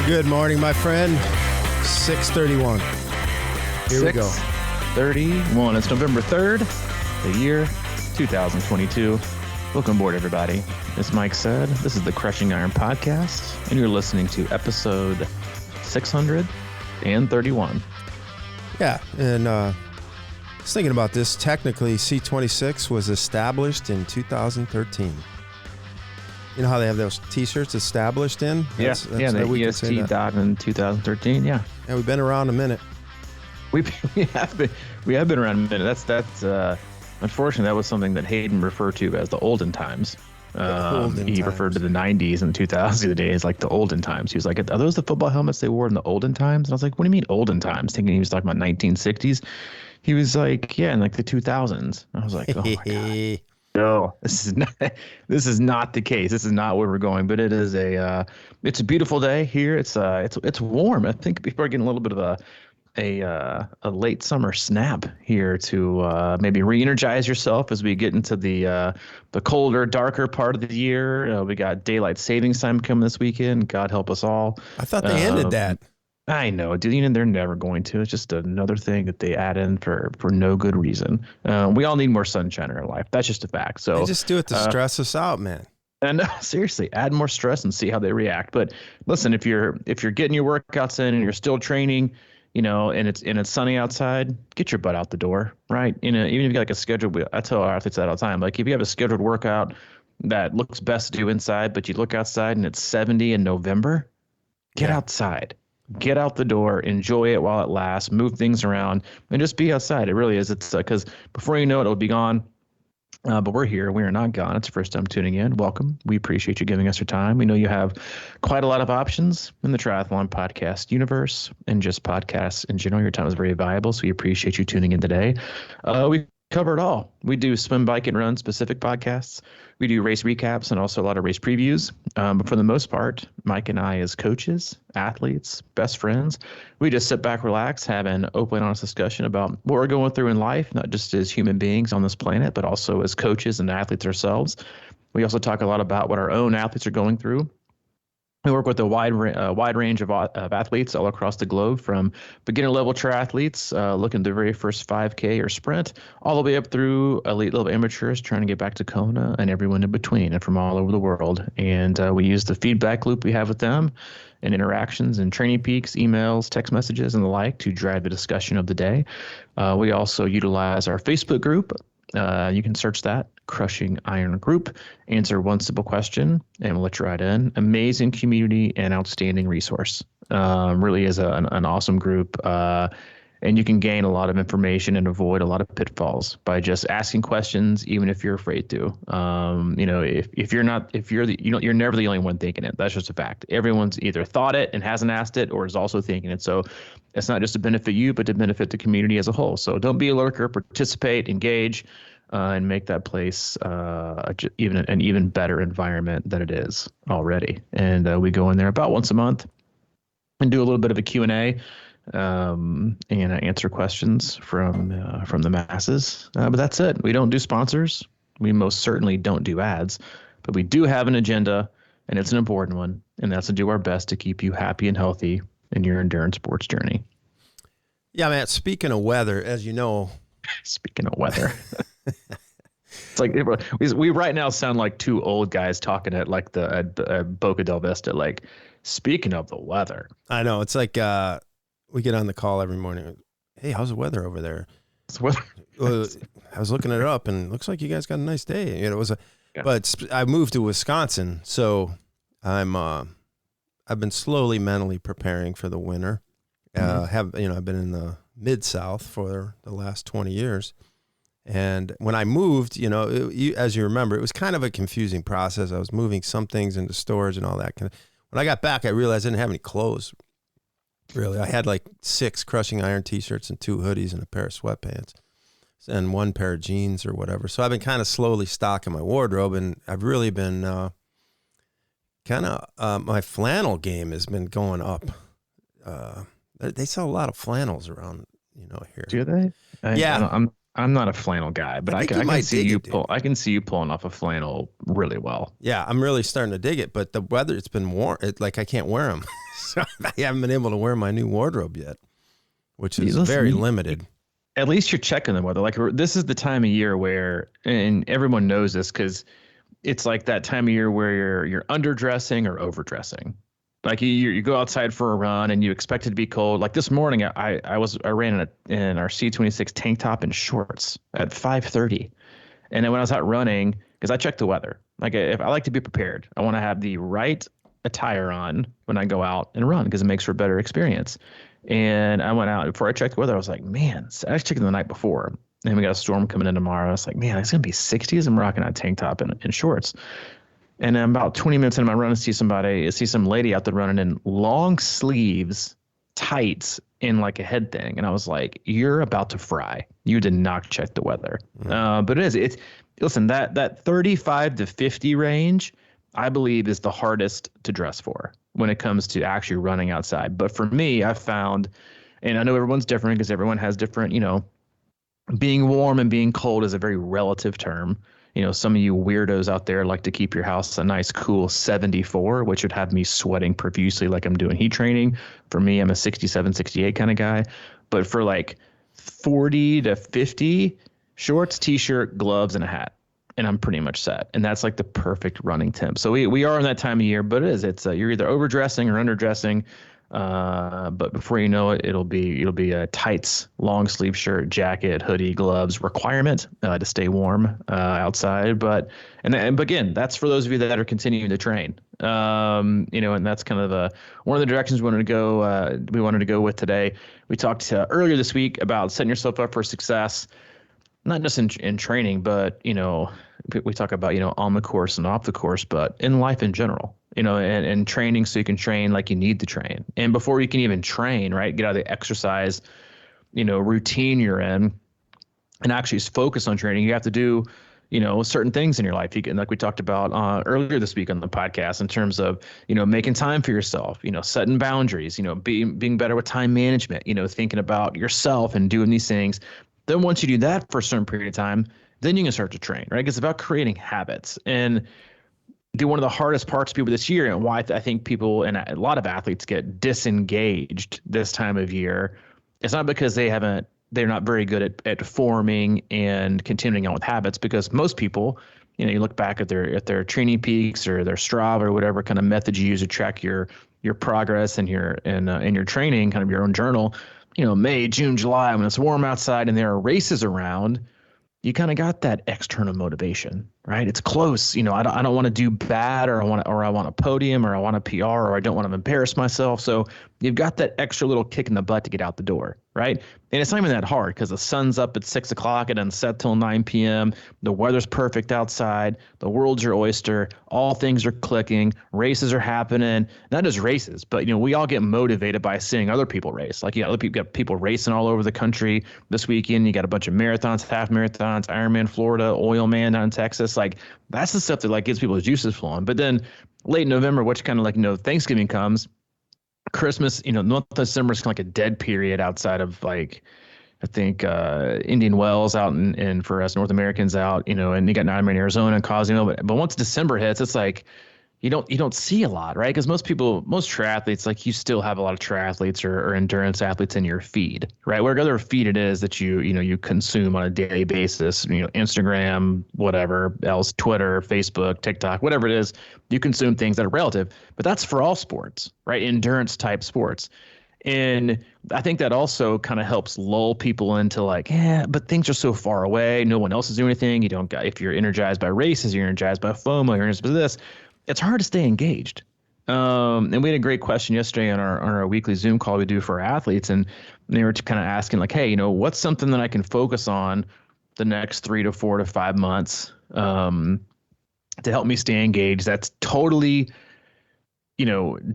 Good morning, my friend. 6:31. Here we go. 6:31. It's November 3rd, the year 2022. Welcome aboard, everybody. As Mike said, this is the Crushing Iron podcast, and you're listening to episode 631. Yeah, and I was thinking about this. Technically, C26 was established in 2013. You know how they have those T-shirts established in? The EST dot in 2013. Yeah, we've been around a minute. We have been around a minute. That's unfortunately that was something that Hayden referred to as the olden times. He referred to the 90s and the 2000s days like the olden times. He was like, "Are those the football helmets they wore in the olden times?" And I was like, "What do you mean olden times?" Thinking he was talking about 1960s. He was like, "Yeah, in like the 2000s." I was like, "Oh my god." No, this is not the case. This is not where we're going. But it is it's a beautiful day here. It's warm. I think people are getting a little bit of a late summer snap here to maybe re-energize yourself as we get into the colder, darker part of the year. We got daylight savings time coming this weekend. God help us all. I thought they ended that. I know, dude. They're never going to. It's just another thing that they add in for no good reason. We all need more sunshine in our life. That's just a fact. So they just do it to stress us out, man. And seriously, add more stress and see how they react. But listen, if you're getting your workouts in and you're still training, and it's sunny outside, get your butt out the door, right? Even if you got like a scheduled, I tell our athletes that all the time. Like if you have a scheduled workout that looks best to do inside, but you look outside and it's 70 in November, get outside. Get out the door, enjoy it while it lasts, move things around, and just be outside. It really is. It's because before you know it, it'll be gone. But we're here. We are not gone. It's the first time tuning in. Welcome. We appreciate you giving us your time. We know you have quite a lot of options in the triathlon podcast universe and just podcasts in general. Your time is very valuable, so we appreciate you tuning in today. We cover it all. We do swim, bike, and run specific podcasts. We do race recaps and also a lot of race previews. But for the most part, Mike and I, as coaches, athletes, best friends, we just sit back, relax, have an open, honest discussion about what we're going through in life, not just as human beings on this planet, but also as coaches and athletes ourselves. We also talk a lot about what our own athletes are going through. We work with a wide range of athletes all across the globe, from beginner level triathletes looking at their very first 5K or sprint, all the way up through elite level amateurs trying to get back to Kona, and everyone in between, and from all over the world. And we use the feedback loop we have with them and interactions and training peaks, emails, text messages, and the like to drive the discussion of the day. We also utilize our Facebook group. You can search that, Crushing Iron Group, answer one simple question, and we'll let you right in. Amazing community and outstanding resource. Really is an awesome group. And you can gain a lot of information and avoid a lot of pitfalls by just asking questions, even if you're afraid to. You're never the only one thinking it. That's just a fact. Everyone's either thought it and hasn't asked it, or is also thinking it. So it's not just to benefit you, but to benefit the community as a whole. So don't be a lurker, participate, engage, and make that place an even better environment than it is already. And we go in there about once a month and do a little bit of a Q&A. And answer questions from the masses. But that's it. We don't do sponsors. We most certainly don't do ads. But we do have an agenda, and it's an important one. And that's to do our best to keep you happy and healthy in your endurance sports journey. Yeah, man. Speaking of weather, as you know. Speaking of weather. It's like we right now sound like two old guys talking at like the Boca del Vista. Like, speaking of the weather. I know. It's like we get on the call every morning. Hey, how's the weather over there? I was looking it up, and it looks like you guys got a nice day. But I moved to Wisconsin, so I've been slowly mentally preparing for the winter. I've been in the Mid-South for the last 20 years. And when I moved, as you remember, it was kind of a confusing process. I was moving some things into storage and all that. When I got back, I realized I didn't have any clothes. Really, I had like 6 Crushing Iron T-shirts and 2 hoodies and a pair of sweatpants and 1 pair of jeans or whatever. So I've been kind of slowly stocking my wardrobe, and I've really been my flannel game has been going up. They sell a lot of flannels around, here. Do they? Yeah. I'm not a flannel guy, but I can see you pull. I can see you pulling off a flannel really well. Yeah, I'm really starting to dig it. But the weather, it's been warm. I can't wear them, so I haven't been able to wear my new wardrobe yet, which is very limited. At least you're checking the weather. Like this is the time of year where, and everyone knows this because it's like that time of year where you're underdressing or overdressing. Like you go outside for a run and you expect it to be cold. Like this morning, I ran in our C26 tank top and shorts at 5:30, and then when I was out running, because I check the weather. Like if I like to be prepared, I want to have the right attire on when I go out and run because it makes for a better experience. And I went out before I checked the weather. I was like, man, I was checking the night before, and we got a storm coming in tomorrow. I was like, man, it's gonna be 60s. I'm rocking a tank top and shorts. And then about 20 minutes into my run, I see some lady out there running in long sleeves, tights, in like a head thing. And I was like, you're about to fry. You did not check the weather. But listen, that 35 to 50 range, I believe is the hardest to dress for when it comes to actually running outside. But for me, I found, and I know everyone's different because everyone has different, being warm and being cold is a very relative term. Some of you weirdos out there like to keep your house a nice, cool 74, which would have me sweating profusely like I'm doing heat training. For me, I'm a 67, 68 kind of guy. But for like 40 to 50, shorts, T-shirt, gloves, and a hat. And I'm pretty much set. And that's like the perfect running temp. So we are in that time of year, but it's you're either overdressing or underdressing. But before you know it, it'll be a tights, long sleeve shirt, jacket, hoodie, gloves requirement to stay warm outside. But again, that's for those of you that are continuing to train. And that's kind of one of the directions we wanted to go with today. We talked earlier this week about setting yourself up for success, not just in training, but we talk about on the course and off the course, but in life in general. And training so you can train like you need to train. And before you can even train, right, get out of the exercise, routine you're in and actually focus on training, you have to do, certain things in your life. You can, like we talked about earlier this week on the podcast in terms of, making time for yourself, setting boundaries, being better with time management, thinking about yourself and doing these things. Then once you do that for a certain period of time, then you can start to train, right? It's about creating habits. And one of the hardest parts of people this year, and why I think people and a lot of athletes get disengaged this time of year, it's not because they're not very good at forming and continuing on with habits, because most people, you look back at their training peaks or their Strava or whatever kind of method you use to track your progress and your training, kind of your own journal, May, June, July, when it's warm outside and there are races around, you kind of got that external motivation, right? It's close. I don't want to do bad, or I want a podium, or I want a PR, or I don't want to embarrass myself. So you've got that extra little kick in the butt to get out the door, right? And it's not even that hard because the sun's up at 6 o'clock, it doesn't set till 9 p.m. The weather's perfect outside. The world's your oyster. All things are clicking. Races are happening. Not just races, but we all get motivated by seeing other people race. Like you got people racing all over the country this weekend. You got a bunch of marathons, half marathons, Ironman Florida, Oil Man down in Texas. Like that's the stuff that like gets people's juices flowing. But then late November, which kind of like Thanksgiving comes. Christmas, the month of December is kind of like a dead period outside of like, I think Indian Wells out and for us North Americans out, and you got Ironman in Arizona and Cozumel. But once December hits, it's like you don't see a lot, right? Because most triathletes, like you still have a lot of triathletes or endurance athletes in your feed, right? Whatever feed it is that you consume on a daily basis, Instagram, whatever else, Twitter, Facebook, TikTok, whatever it is, you consume things that are relative. But that's for all sports, right? Endurance type sports. And I think that also kind of helps lull people into like, but things are so far away. No one else is doing anything. If you're energized by races, you're energized by FOMO, you're energized by this. It's hard to stay engaged. And we had a great question yesterday on our weekly Zoom call we do for our athletes. And they were kind of asking like, hey, what's something that I can focus on the next 3 to 4 to 5 months to help me stay engaged? That's totally,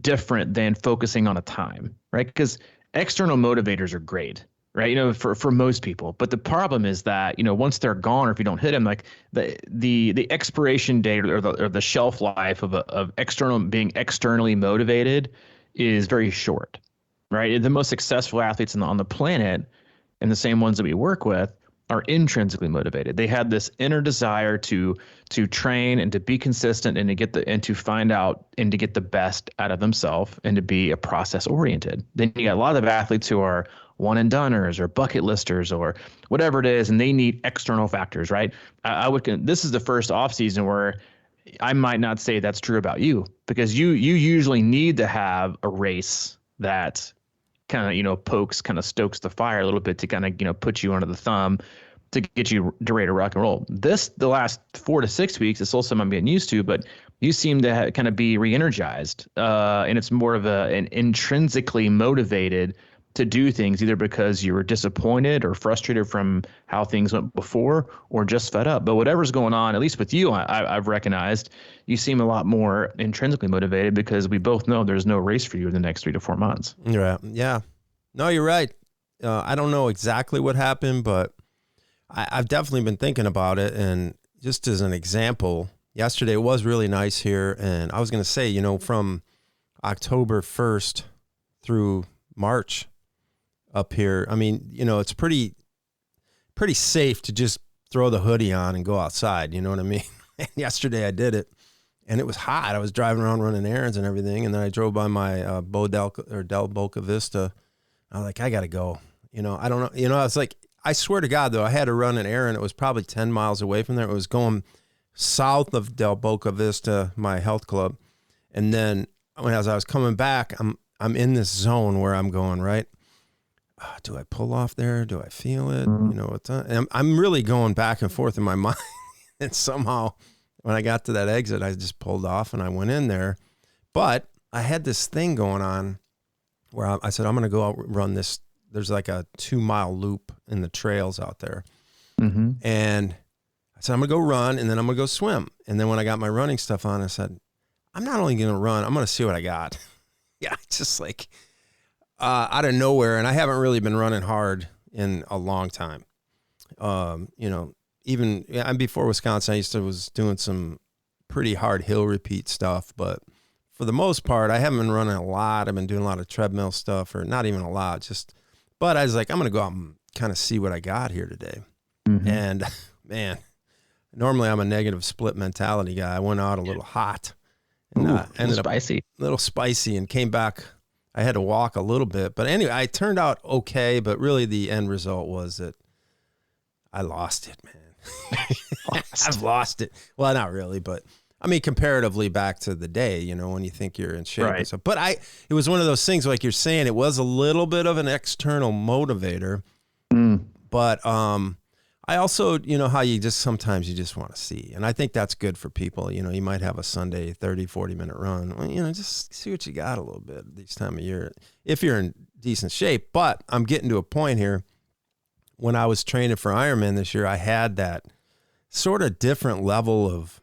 different than focusing on a time, right? Because external motivators are great, right? For most people. But the problem is that, once they're gone, or if you don't hit them, like the expiration date or the shelf life of being externally motivated is very short, right? The most successful athletes on the planet, and the same ones that we work with, are intrinsically motivated. They had this inner desire to train and to be consistent and to find out and to get the best out of themselves and to be a process oriented. Then you got a lot of athletes who are one and doneers or bucket listers or whatever it is, and they need external factors, right? This is the first off season where I might not say that's true about you, because you usually need to have a race that kind of, stokes the fire a little bit to kind of, put you under the thumb to get you ready to rock and roll. The last 4 to 6 weeks, it's still something I'm getting used to, but you seem to kind of be re-energized. And it's more of an intrinsically motivated to do things, either because you were disappointed or frustrated from how things went before, or just fed up. But whatever's going on, at least with you, I've recognized you seem a lot more intrinsically motivated, because we both know there's no race for you in the next 3 to 4 months. Right. Yeah. No, you're right. I don't know exactly what happened, but I've definitely been thinking about it. And just as an example, yesterday was really nice here. And I was going to say, from October 1st through March, up here, I mean, it's pretty safe to just throw the hoodie on and go outside. You know what I mean? And yesterday I did it, and it was hot. I was driving around running errands and everything, and then I drove by my Del Boca Vista. I was like, I gotta go. I don't know. I was like, I swear to God, though, I had to run an errand. It was probably 10 miles away from there. It was going south of Del Boca Vista, my health club, and then as I was coming back, I'm in this zone where I'm going, right? Do I pull off there? Do I feel it? And I'm really going back and forth in my mind. And somehow when I got to that exit, I just pulled off and I went in there. But I had this thing going on where I said, I'm going to go out and run this. There's like a 2-mile loop in the trails out there. Mm-hmm. And I said, I'm going to go run, and then I'm going to go swim. And then when I got my running stuff on, I said, I'm not only going to run, I'm going to see what I got. Yeah, just like out of nowhere. And I haven't really been running hard in a long time. Even before Wisconsin, I was doing some pretty hard hill repeat stuff, but for the most part, I haven't been running a lot. I've been doing a lot of treadmill stuff, or not even a lot, but I was like, I'm going to go out and kind of see what I got here today. Mm-hmm. And man, normally I'm a negative split mentality guy. I went out a little hot and ended up a little spicy and came back. I had to walk a little bit, but anyway, I turned out okay, but really the end result was that I lost it, man. I've lost it. Well, not really, but I mean, comparatively back to the day, when you think you're in shape. Right. And stuff. But it was one of those things, like you're saying, it was a little bit of an external motivator, but I also, how sometimes you just want to see. And I think that's good for people. You might have a Sunday 30, 40-minute run. Well, just see what you got a little bit this time of year if you're in decent shape. But I'm getting to a point here. When I was training for Ironman this year, I had that sort of different level of,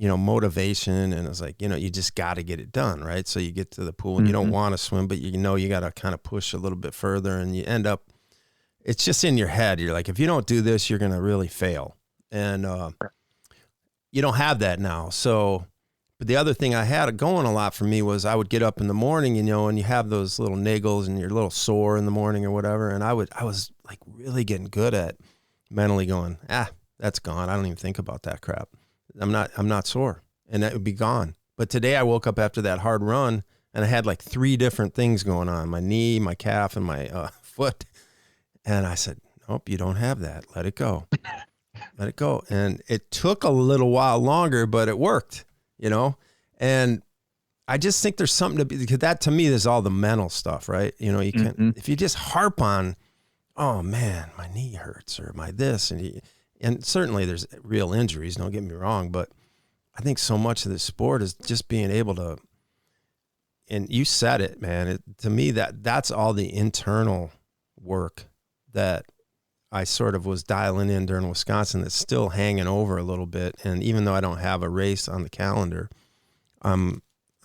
motivation. And it's like, you just got to get it done, right? So you get to the pool and you don't want to swim, but you got to kind of push a little bit further, and you end up, it's just in your head. You're like, if you don't do this, you're going to really fail. And you don't have that now. So, but the other thing I had going a lot for me was I would get up in the morning, and you have those little niggles and you're a little sore in the morning or whatever. And I was like really getting good at mentally going, that's gone. I don't even think about that crap. I'm not sore, and that would be gone. But today I woke up after that hard run and I had like 3 different things going on: my knee, my calf, and my foot. And I said, nope, you don't have that. Let it go. Let it go. And it took a little while longer, but it worked, and I just think there's something to be, because that to me is all the mental stuff, right? You can, if you just harp on, oh man, my knee hurts or my this, and certainly there's real injuries, don't get me wrong, but I think so much of this sport is just being able to, and you said it, man, to me that's all the internal work that I sort of was dialing in during Wisconsin that's still hanging over a little bit. And even though I don't have a race on the calendar, I'm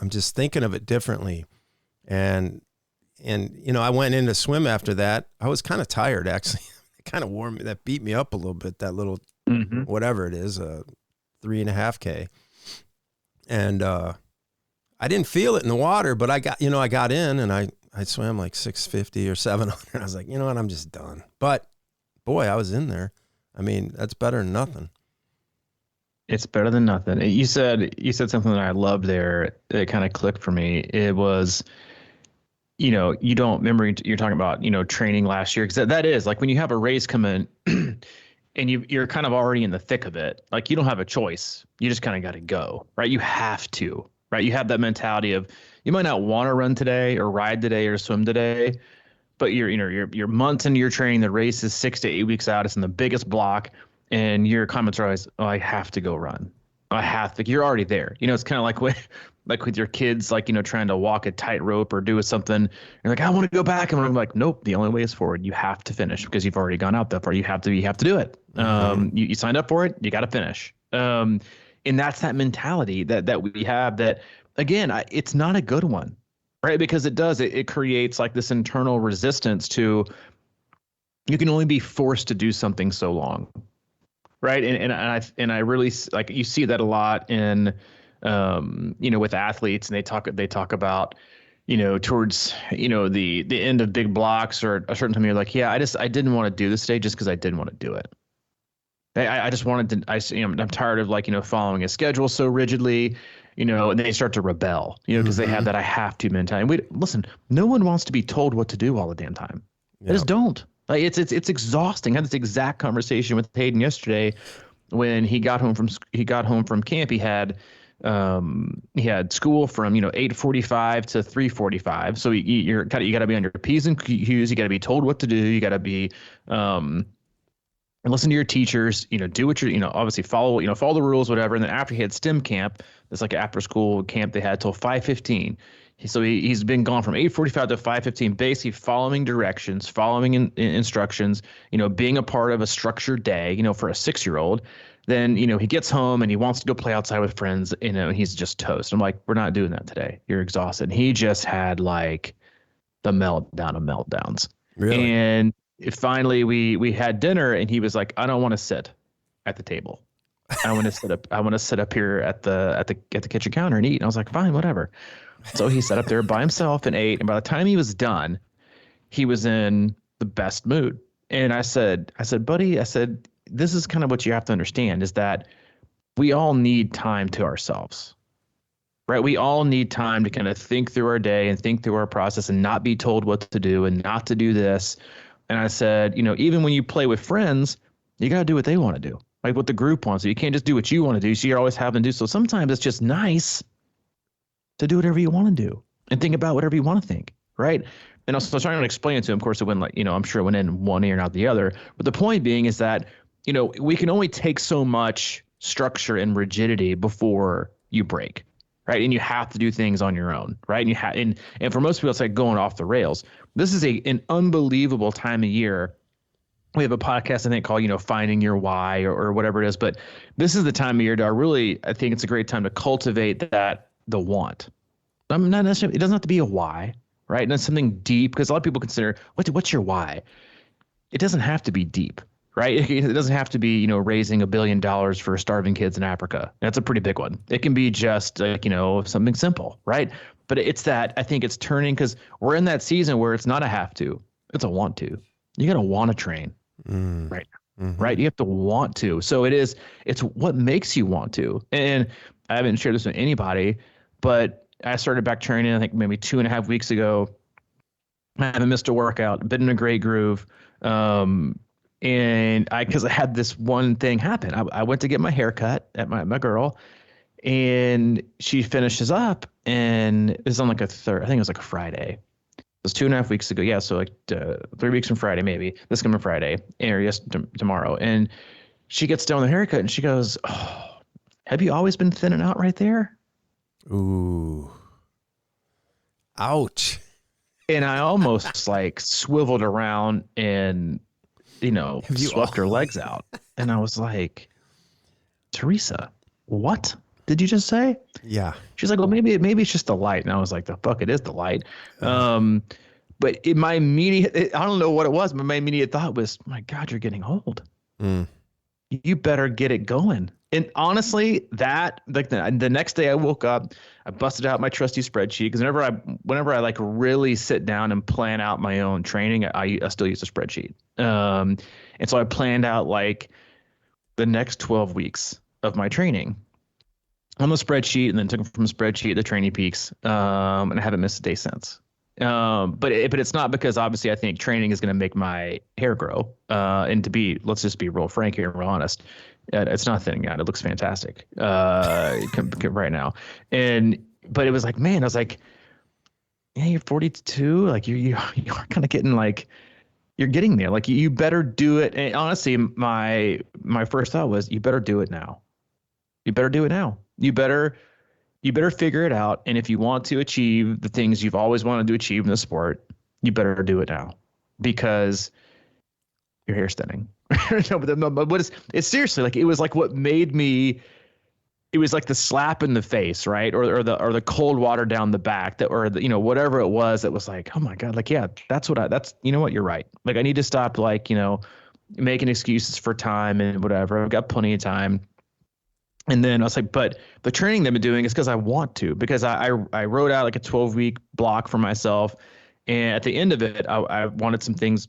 just thinking of it differently. And I went in to swim after that. I was kind of tired, actually. It kind of wore me, that beat me up a little bit, that little, whatever it is, 3.5K. And I didn't feel it in the water, but I got in and I swam like 650 or 700. I was like, you know what, I'm just done. But boy, I was in there. I mean, that's better than nothing. It's better than nothing. You said something that I loved there. It kind of clicked for me. It was, you know, you don't remember you're talking about, you know, training last year, because that is like when you have a race come in and you're kind of already in the thick of it. Like you don't have a choice. You just kind of got to go, right? You have to, right? You have that mentality of you might not want to run today or ride today or swim today, but you're months into your training. The race is 6 to 8 weeks out. It's in the biggest block, and your comments are always, "Oh, I have to go run. I have to." You're already there. You know, it's kind of like with your kids, like, you know, trying to walk a tightrope or do something. You're like, "I want to go back," and I'm like, "Nope. The only way is forward. You have to finish because you've already gone out that far. You have to do it. You signed up for it. You got to finish." And that's that mentality that we have. That again, it's not a good one. Right, because it creates like this internal resistance to, you can only be forced to do something so long, right? And I really, like, you see that a lot in, you know, with athletes, and they talk about, you know, towards, you know, the end of big blocks or a certain time, you're like, yeah, I didn't want to do this today just because I didn't want to do it. I just wanted to, you know, I'm tired of, like, you know, following a schedule so rigidly. You know, and they start to rebel, you know, because they have that I have to mentality. Listen, no one wants to be told what to do all the damn time. They just don't. Like it's exhausting. I had this exact conversation with Hayden yesterday when he got home from camp. He had school from, you know, 8:45 to 3:45. So you got to be on your P's and Q's. You got to be told what to do. You got to be and listen to your teachers, you know, do what you're, you know, obviously follow the rules, whatever. And then after he had STEM camp, it's like an after school camp they had till 5:15. So he's been gone from 8:45 to 5:15, basically following directions, following instructions, you know, being a part of a structured day, you know, for a 6-year-old. Then, you know, he gets home and he wants to go play outside with friends, you know, he's just toast. I'm like, we're not doing that today. You're exhausted. And he just had like the meltdown of meltdowns. Really? And finally we had dinner and he was like, I don't want to sit at the table. I want to sit up here at the kitchen counter and eat. And I was like, fine, whatever. So he sat up there by himself and ate. And by the time he was done, he was in the best mood. And I said, buddy, this is kind of what you have to understand, is that we all need time to ourselves, right? We all need time to kind of think through our day and think through our process and not be told what to do and not to do this. And I said, you know, even when you play with friends, you got to do what they want to do, like what the group wants. So you can't just do what you want to do. So you're always having to do. So sometimes it's just nice to do whatever you want to do and think about whatever you want to think, right? And I was trying to explain it to him. Of course, it went, like, you know, I'm sure it went in one ear and out the other. But the point being is that, you know, we can only take so much structure and rigidity before you break, right? And you have to do things on your own, right? And you have, and for most people, it's like going off the rails. This is an unbelievable time of year. We have a podcast, I think, called, you know, Finding Your Why or whatever it is. But this is the time of year to I think it's a great time to cultivate the want. I'm not necessarily, it doesn't have to be a why, right? And it's something deep, because a lot of people consider, what's your why? It doesn't have to be deep, right? It doesn't have to be, you know, raising $1 billion for starving kids in Africa. That's a pretty big one. It can be just like, you know, something simple, right? But it's that, I think it's turning, because we're in that season where it's not a have to, it's a want to. You got to want to train, right? Mm-hmm. Right? You have to want to. So it's what makes you want to. And I haven't shared this with anybody, but I started back training, I think maybe 2.5 weeks ago. I haven't missed a workout, been in a great groove. And because I had this one thing happen. I went to get my hair cut at my girl, and she finishes up, and it's on like I think it was like a Friday. It was 2.5 weeks ago. Yeah. So like 3 weeks from Friday, maybe this coming Friday, or tomorrow. And she gets done with the haircut and she goes, "Oh, have you always been thinning out right there?" Ooh. Ouch. And I almost like swiveled around and, you know, swept her legs out. And I was like, Teresa, what did you just say? Yeah. She's like, well, maybe it's just the light. And I was like, the fuck, it is the light. But my immediate, I don't know what it was, but my immediate thought was, my God, you're getting old. You better get it going. And honestly, that like the next day I woke up, I busted out my trusty spreadsheet because whenever I like really sit down and plan out my own training, I still use a spreadsheet. And so I planned out like the next 12 weeks of my training on the spreadsheet, and then took them from the spreadsheet the training peaks, and I haven't missed a day since. But it's not because obviously I think training is going to make my hair grow. And let's just be real frank here and real honest. It's not thinning out. It looks fantastic right now. But it was like, man, I was like, yeah, you're 42. Like you are kind of getting like, you're getting there. Like you better do it. And honestly, my first thought was, you better do it now. You better do it now. You better figure it out. And if you want to achieve the things you've always wanted to achieve in the sport, you better do it now, because your hair's thinning. No, but it's seriously like, it was like what made me, it was like the slap in the face, right? Or the cold water down the back or whatever it was that was like, oh my God, like, yeah, that's you know what, you're right. Like I need to stop like, making excuses for time and whatever. I've got plenty of time. And then I was like, but the training that I've been doing is because I want to, because I wrote out like a 12-week block for myself. And at the end of it, I wanted some things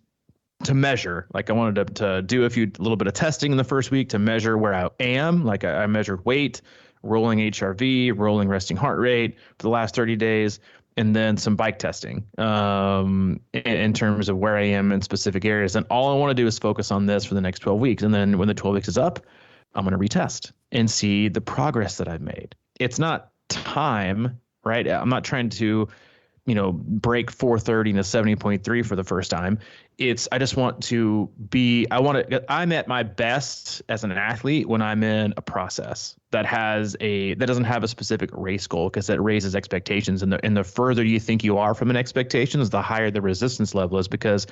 to measure. Like I wanted to do a little bit of testing in the first week to measure where I am. Like I measured weight, rolling HRV, rolling resting heart rate for the last 30 days, and then some bike testing in terms of where I am in specific areas. And all I want to do is focus on this for the next 12 weeks. And then when the 12 weeks is up, I'm going to retest and see the progress that I've made. It's not time, right? I'm not trying to, break 430 to 70.3 for the first time. I just want to I'm at my best as an athlete when I'm in a process that doesn't have a specific race goal, because that raises expectations. And the further you think you are from an expectation, the higher the resistance level is, because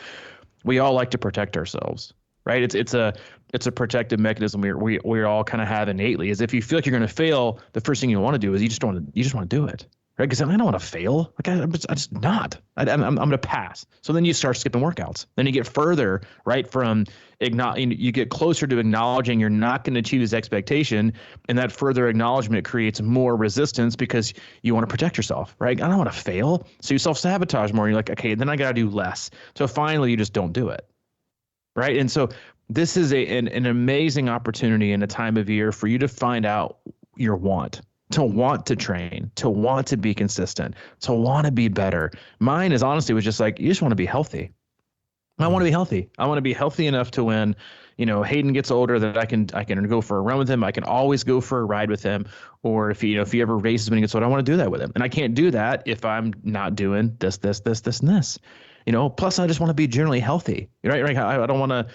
we all like to protect ourselves. Right. It's a protective mechanism we all kind of have innately, is if you feel like you're going to fail, the first thing you want to do is you just want to do it. Right. Because I don't want to fail. Like I'm just not. I'm going to pass. So then you start skipping workouts. Then you get further right from you get closer to acknowledging you're not going to achieve this expectation. And that further acknowledgement creates more resistance because you want to protect yourself. Right. I don't want to fail. So you self-sabotage more. And you're like, okay, then I got to do less. So finally you just don't do it. Right. And so this is an amazing opportunity in a time of year for you to find out your want, to want to train, to want to be consistent, to want to be better. Mine is honestly was just like, you just want to be healthy. I want to be healthy. I want to be healthy enough to when, Hayden gets older, that I can go for a run with him. I can always go for a ride with him. Or if he ever races when he gets older, I want to do that with him. And I can't do that if I'm not doing this, and this. Plus I just want to be generally healthy, right? I don't want to,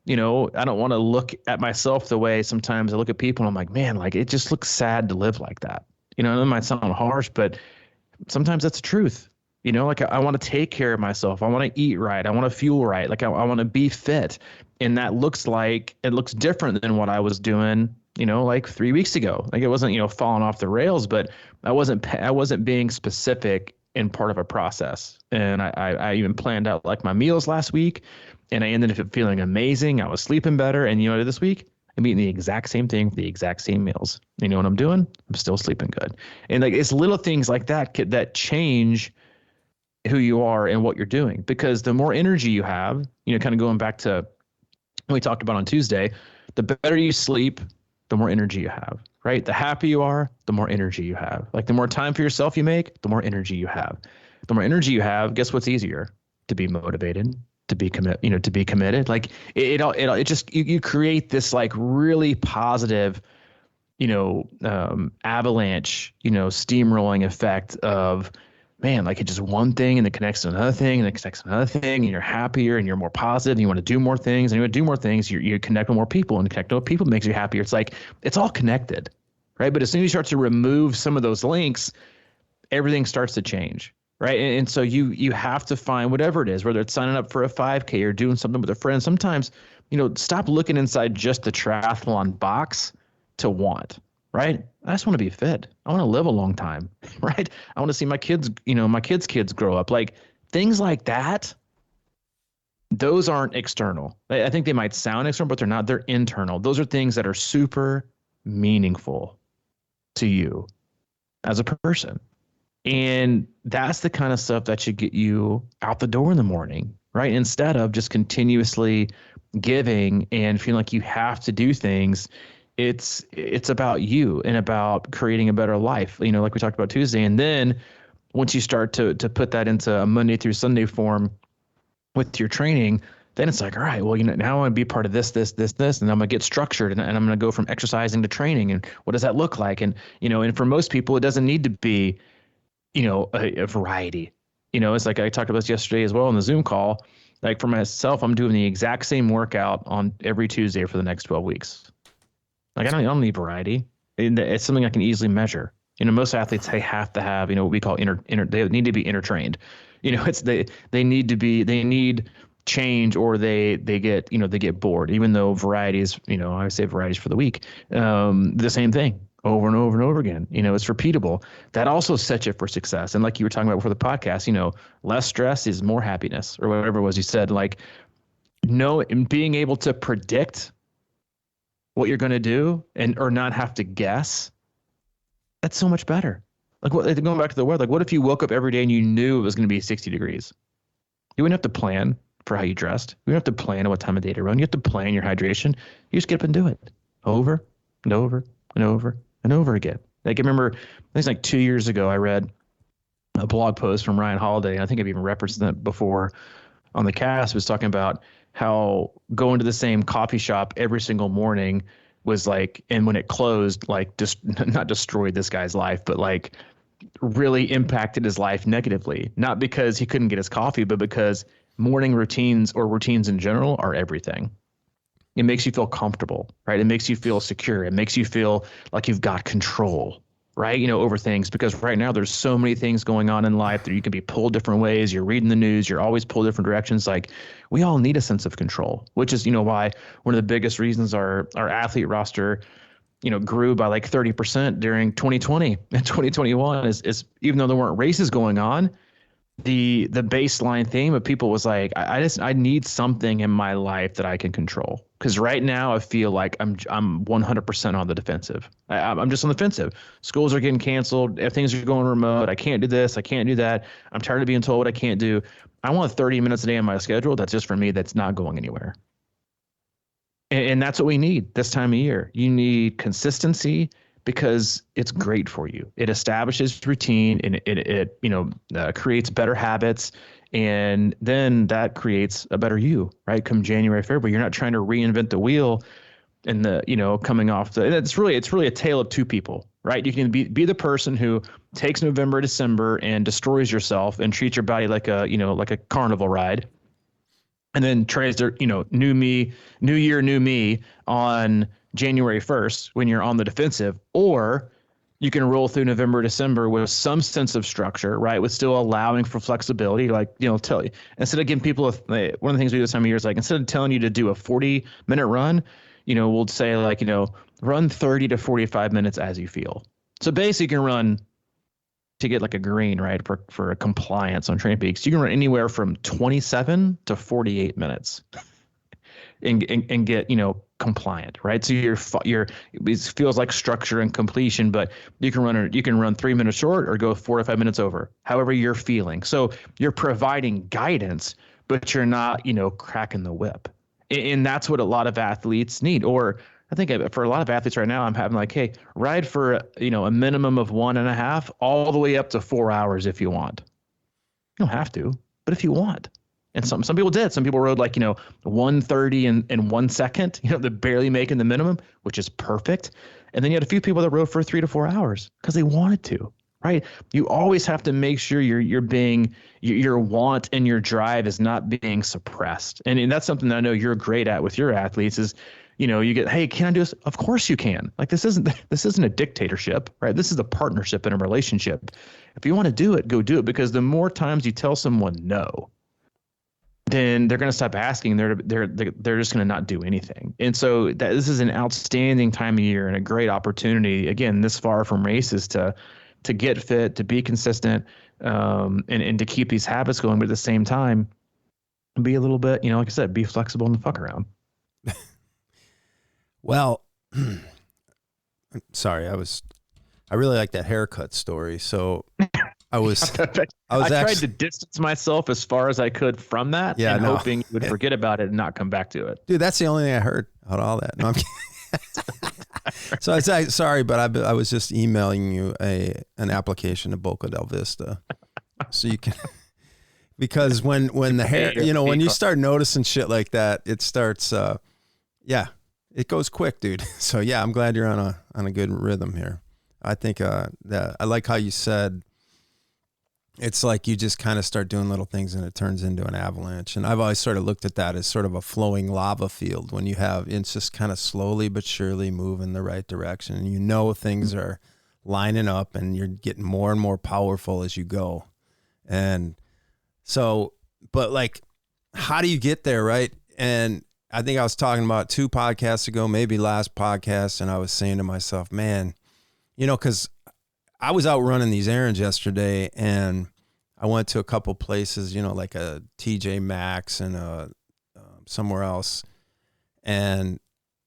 I don't want to look at myself the way sometimes I look at people and I'm like, man, like it just looks sad to live like that. And it might sound harsh, but sometimes that's the truth. Like I want to take care of myself. I want to eat right. I want to fuel right. Like I want to be fit. And that looks different than what I was doing, like 3 weeks ago. Like it wasn't, falling off the rails, but I wasn't being specific in part of a process. And I even planned out like my meals last week, and I ended up feeling amazing. I was sleeping better. And this week I'm eating the exact same thing for the exact same meals. You know what I'm doing? I'm still sleeping good. And like it's little things like that that change who you are and what you're doing, because the more energy you have, kind of going back to what we talked about on Tuesday, the better you sleep, the more energy you have, right? The happier you are, the more energy you have. Like the more time for yourself you make, the more energy you have. The more energy you have, guess what's easier? To be motivated, to be committed. Like it just, you create this like really positive, avalanche, steamrolling effect of, man, like it's just one thing and it connects to another thing and it connects to another thing, and you're happier and you're more positive and you want to do more things, and you want to do more things, you connect with more people, and connect with people makes you happier. It's like, it's all connected, right? But as soon as you start to remove some of those links, everything starts to change, right? And so you have to find whatever it is, whether it's signing up for a 5K or doing something with a friend. Sometimes, stop looking inside just the triathlon box to want. Right? I just want to be fit. I want to live a long time, right? I want to see my kids, my kids grow up. Like things like that, those aren't external. I think they might sound external, but they're not. They're internal. Those are things that are super meaningful to you as a person. And that's the kind of stuff that should get you out the door in the morning, right? Instead of just continuously giving and feeling like you have to do things. It's about you and about creating a better life, like we talked about Tuesday. And then once you start to put that into a Monday through Sunday form with your training, then it's like, all right, well, now I want to be part of this, and I'm going to get structured and I'm going to go from exercising to training. And what does that look like? And, and for most people, it doesn't need to be, a variety. It's like I talked about this yesterday as well on the Zoom call. Like for myself, I'm doing the exact same workout on every Tuesday for the next 12 weeks. Like I don't need variety. It's something I can easily measure. Most athletes, they have to have, what we call they need to be intertrained. They need change or they get bored, even though variety is, I say varieties for the week. The same thing over and over and over again. It's repeatable. That also sets you for success. And like you were talking about before the podcast, less stress is more happiness, or whatever it was you said. Like, being able to predict what you're going to do or not have to guess, that's so much better. Like going back to the weather, like what if you woke up every day and you knew it was going to be 60 degrees? You wouldn't have to plan for how you dressed. You wouldn't have to plan what time of day to run. You have to plan your hydration. You just get up and do it over and over and over and over again. Like I remember, I think it's like 2 years ago, I read a blog post from Ryan Holiday, and I think I've even referenced that before on the cast, was talking about how going to the same coffee shop every single morning was like, and when it closed, like just not destroyed this guy's life, but like really impacted his life negatively. Not because he couldn't get his coffee, but because morning routines or routines in general are everything. It makes you feel comfortable, right? It makes you feel secure. It makes you feel like you've got control, right? Over things, because right now there's so many things going on in life that you can be pulled different ways. You're reading the news, you're always pulled different directions. Like we all need a sense of control, which is, why one of the biggest reasons our athlete roster, grew by like 30% during 2020 and 2021 is even though there weren't races going on, the baseline theme of people was like, I need something in my life that I can control. Because right now I feel like I'm 100% on the defensive. I'm just on the defensive. Schools are getting canceled. Things are going remote. I can't do this. I can't do that. I'm tired of being told what I can't do. I want 30 minutes a day on my schedule. That's just for me. That's not going anywhere. And that's what we need this time of year. You need consistency because it's great for you. It establishes routine and it creates better habits. And then that creates a better you, right? Come January, February, you're not trying to reinvent the wheel and coming off it's really a tale of two people, right? You can be the person who takes November, December and destroys yourself and treats your body like a carnival ride. And then tries to, new year, new me on January 1st when you're on the defensive, or you can roll through November, December with some sense of structure, right? With still allowing for flexibility, like, tell you, instead of giving people one of the things we do this time of year is like, instead of telling you to do a 40-minute run, we'll say like, run 30 to 45 minutes as you feel. So basically you can run to get like a green, right? For a compliance on Training Peaks, you can run anywhere from 27 to 48 minutes and get, compliant, right? So it feels like structure and completion, but you can run 3 minutes short or go 4 to 5 minutes over, however you're feeling. So you're providing guidance, but you're not, cracking the whip. And that's what a lot of athletes need. Or I think for a lot of athletes right now, I'm having like, hey, ride for, a minimum of 1.5 all the way up to 4 hours if you want. You don't have to, but if you want. And some people did. Some people rode like, 1:30 in 1 second, they're barely making the minimum, which is perfect. And then you had a few people that rode for 3 to 4 hours because they wanted to, right? You always have to make sure your want and your drive is not being suppressed. And that's something that I know you're great at with your athletes is, you get, hey, can I do this? Of course you can. Like this isn't a dictatorship, right? This is a partnership in a relationship. If you want to do it, go do it, because the more times you tell someone no, then they're going to stop asking. They're just going to not do anything. And so this is an outstanding time of year and a great opportunity, again, this far from races, to get fit, to be consistent, and to keep these habits going, but at the same time, be a little bit, like I said, be flexible and fuck around. Well, sorry, I really like that haircut story. So I tried to distance myself as far as I could from that, hoping you would forget about it and not come back to it. Dude, that's the only thing I heard out of all that. No, I'm kidding. So sorry, but I was just emailing you an application to Boca del Vista, so you can, because when the hair, when you start noticing shit like that, it starts, it goes quick, dude. So yeah, I'm glad you're on a good rhythm here. I think that I like how you said it's like you just kind of start doing little things and it turns into an avalanche. And I've always sort of looked at that as sort of a flowing lava field when it's just kind of slowly but surely move in the right direction. And things are lining up and you're getting more and more powerful as you go. And so, but like, how do you get there, right? And I think I was talking about 2 podcasts ago, maybe last podcast, and I was saying to myself, man, because I was out running these errands yesterday and I went to a couple places, like a TJ Maxx and somewhere else. And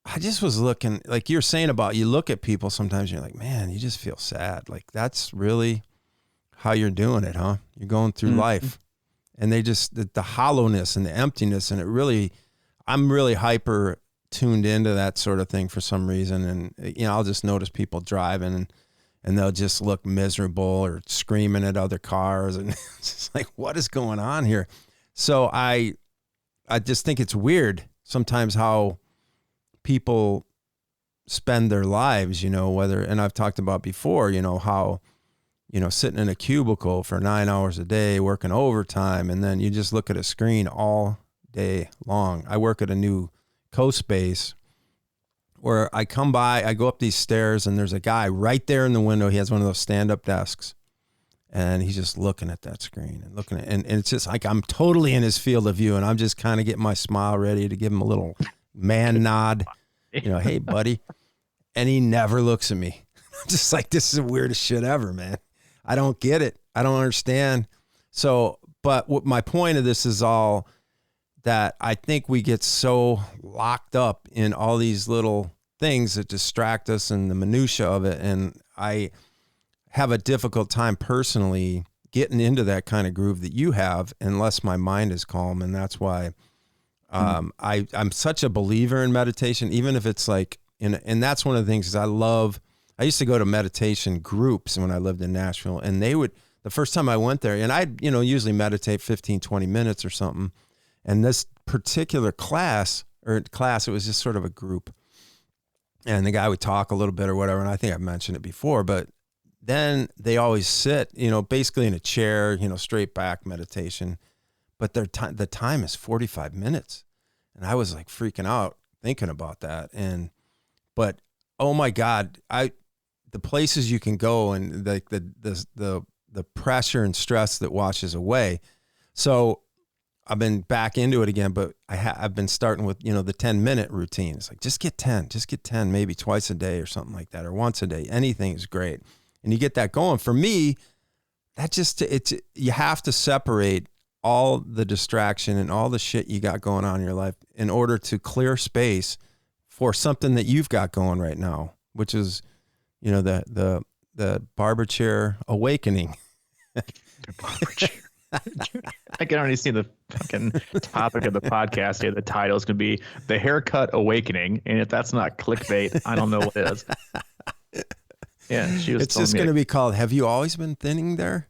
I just was looking, like you're saying about, you look at people sometimes and you're like, man, you just feel sad. Like that's really how you're doing it, huh? You're going through life. And they just, the hollowness and the emptiness, and I'm really hyper tuned into that sort of thing for some reason. And, I'll just notice people driving and they'll just look miserable or screaming at other cars. And it's just like, what is going on here? So I just think it's weird sometimes how people spend their lives, and I've talked about before, how, sitting in a cubicle for 9 hours a day, working overtime, and then you just look at a screen all day long. I work at a new co-space where I come by, I go up these stairs and there's a guy right there in the window. He has one of those stand-up desks and he's just looking at that screen and it's just like, I'm totally in his field of view and I'm just kind of getting my smile ready to give him a little man nod, hey buddy. And he never looks at me. I'm just like, this is the weirdest shit ever, man. I don't get it. I don't understand. So, but what my point of this is all that I think we get so locked up in all these little things that distract us and the minutia of it. And I have a difficult time personally getting into that kind of groove that you have unless my mind is calm. And that's why I'm such a believer in meditation, even if it's like, and that's one of the things is I used to go to meditation groups when I lived in Nashville, and the first time I went there, and I'd, usually meditate 15, 20 minutes or something. And this particular class, it was just sort of a group. And the guy would talk a little bit or whatever. And I think I've mentioned it before, but then they always sit, basically in a chair, straight back meditation. But the time is 45 minutes. And I was like freaking out thinking about that. But oh my God, the places you can go and the pressure and stress that washes away. So I've been back into it again, but I've been starting with, the 10-minute routine. It's like, just get 10, maybe twice a day or something like that, or once a day. Anything is great. And you get that going. For me, you have to separate all the distraction and all the shit you got going on in your life in order to clear space for something that you've got going right now, which is, the barber chair awakening. The barber chair. I can already see the fucking topic of the podcast here. The title is going to be The Haircut Awakening. And if that's not clickbait, I don't know what is. Yeah, it's just going to be called, Have You Always Been Thinning There?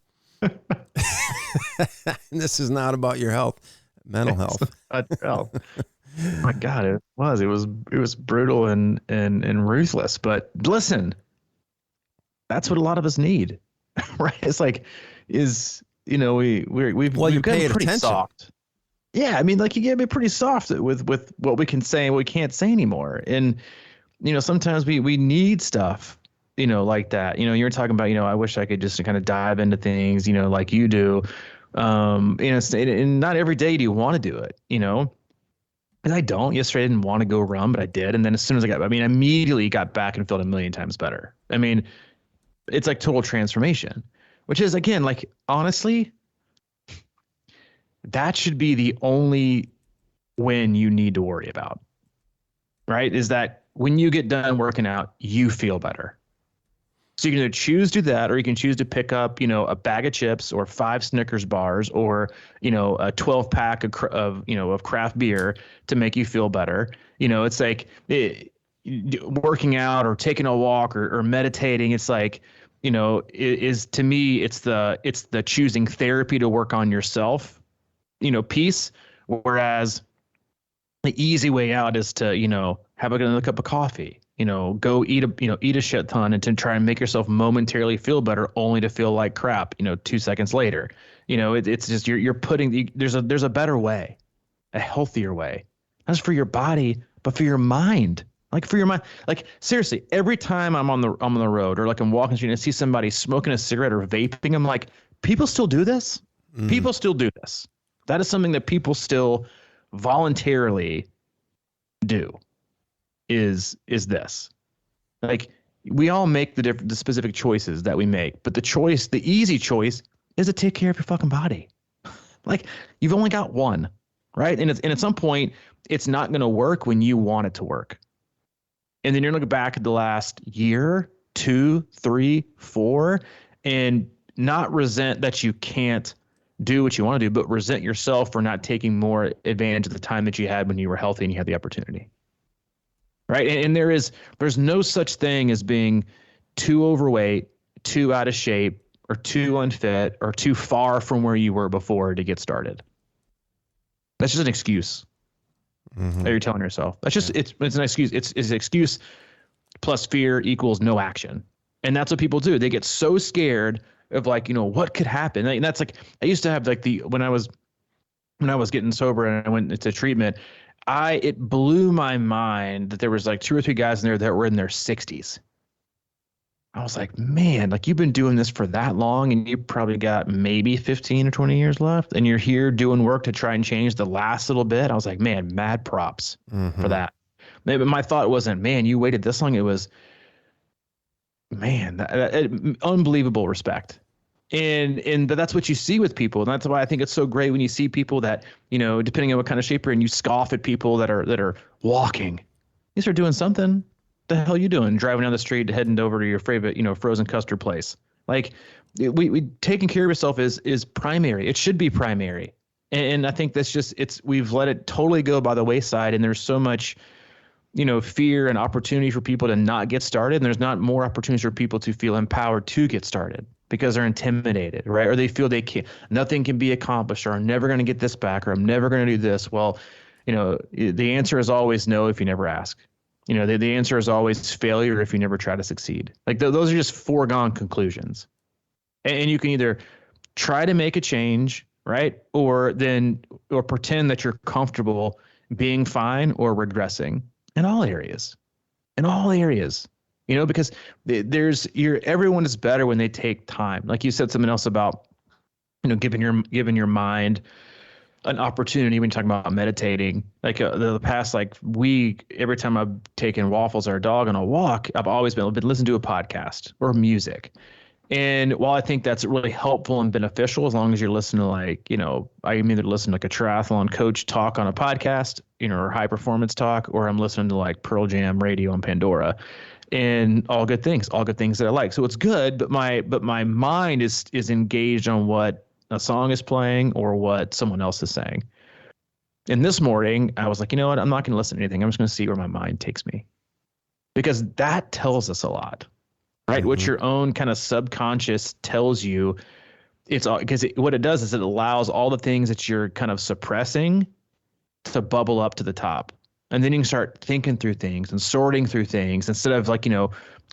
This is not about your health, mental health. My God, it was brutal and ruthless. But listen, that's what a lot of us need, right? It's like, we've been pretty soft. Yeah, I mean, like you get me pretty soft with what we can say and what we can't say anymore. And sometimes we need stuff, like that. You're talking about, I wish I could just kind of dive into things, like you do. And not every day do you want to do it, And I don't. Yesterday I didn't want to go run, but I did. And then as soon as I immediately got back and felt a million times better. I mean, it's like total transformation. Which is, again, like, honestly, that should be the only win you need to worry about, right? Is that when you get done working out, you feel better. So you can either choose to do that, or you can choose to pick up, a bag of chips or 5 Snickers bars, or, a 12 pack of craft beer to make you feel better. It's like working out or taking a walk or meditating. It's like, is to me, it's the choosing therapy to work on yourself, piece. Whereas the easy way out is to, have another cup of coffee, go eat a shit ton and to try and make yourself momentarily feel better, only to feel like crap, 2 seconds later. It's just, you're putting, there's a better way, a healthier way. Not just for your body, but for your mind. Like for your mind, like seriously, every time I'm on the road, or like I'm walking the street and I see somebody smoking a cigarette or vaping, I'm like, people still do this? People still do this. That is something that people still voluntarily do. Is this. Like, we all make the specific choices that we make, but the easy choice is to take care of your fucking body. Like, you've only got one, right? And at some point, it's not going to work when you want it to work. And then you're looking back at the last year, 2, 3, 4, and not resent that you can't do what you want to do, but resent yourself for not taking more advantage of the time that you had when you were healthy and you had the opportunity. Right. And there's no such thing as being too overweight, too out of shape, or too unfit, or too far from where you were before to get started. That's just an excuse that you're telling yourself. That's just, it's an excuse. It's an excuse plus fear equals no action. And that's what people do. They get so scared of, like, what could happen. And that's like, I used to have like when I was getting sober and I went into treatment, it blew my mind that there was like 2 or 3 guys in there that were in their 60s. I was like, man, like, you've been doing this for that long and you probably got maybe 15 or 20 years left, and you're here doing work to try and change the last little bit. I was like, man, mad props for that. Maybe my thought wasn't, man, you waited this long. It was, man, unbelievable respect. But that's what you see with people. And that's why I think it's so great when you see people that, depending on what kind of shape you're in, you scoff at people that are walking. You start doing something. The hell you doing? Driving down the street, heading over to your favorite, frozen custard place. Like, we taking care of yourself is primary. It should be primary. And I think that's just, we've let it totally go by the wayside. And there's so much, fear and opportunity for people to not get started. And there's not more opportunities for people to feel empowered to get started, because they're intimidated, right? Or they feel nothing can be accomplished, or I'm never going to get this back, or I'm never going to do this. Well, the answer is always no if you never ask. The answer is always failure if you never try to succeed. Like, those are just foregone conclusions. And you can either try to make a change, right? Or pretend that you're comfortable being fine or regressing in all areas. Because everyone is better when they take time. Like you said something else about, giving your mind an opportunity when you talk about meditating. Like the past week, every time I've taken Waffles, our dog, on a walk, I've been listening to a podcast or music. And while I think that's really helpful and beneficial, as long as you're listening to I'm either listening to like a triathlon coach talk on a podcast, or high performance talk, or I'm listening to like Pearl Jam radio on Pandora. And all good things that I like. So it's good, but my mind is engaged on what a song is playing or what someone else is saying. And this morning I was like, you know what? I'm not going to listen to anything. I'm just going to see where my mind takes me, because that tells us a lot, right? What your own kind of subconscious tells you, what it does is it allows all the things that you're kind of suppressing to bubble up to the top. And then you can start thinking through things and sorting through things instead of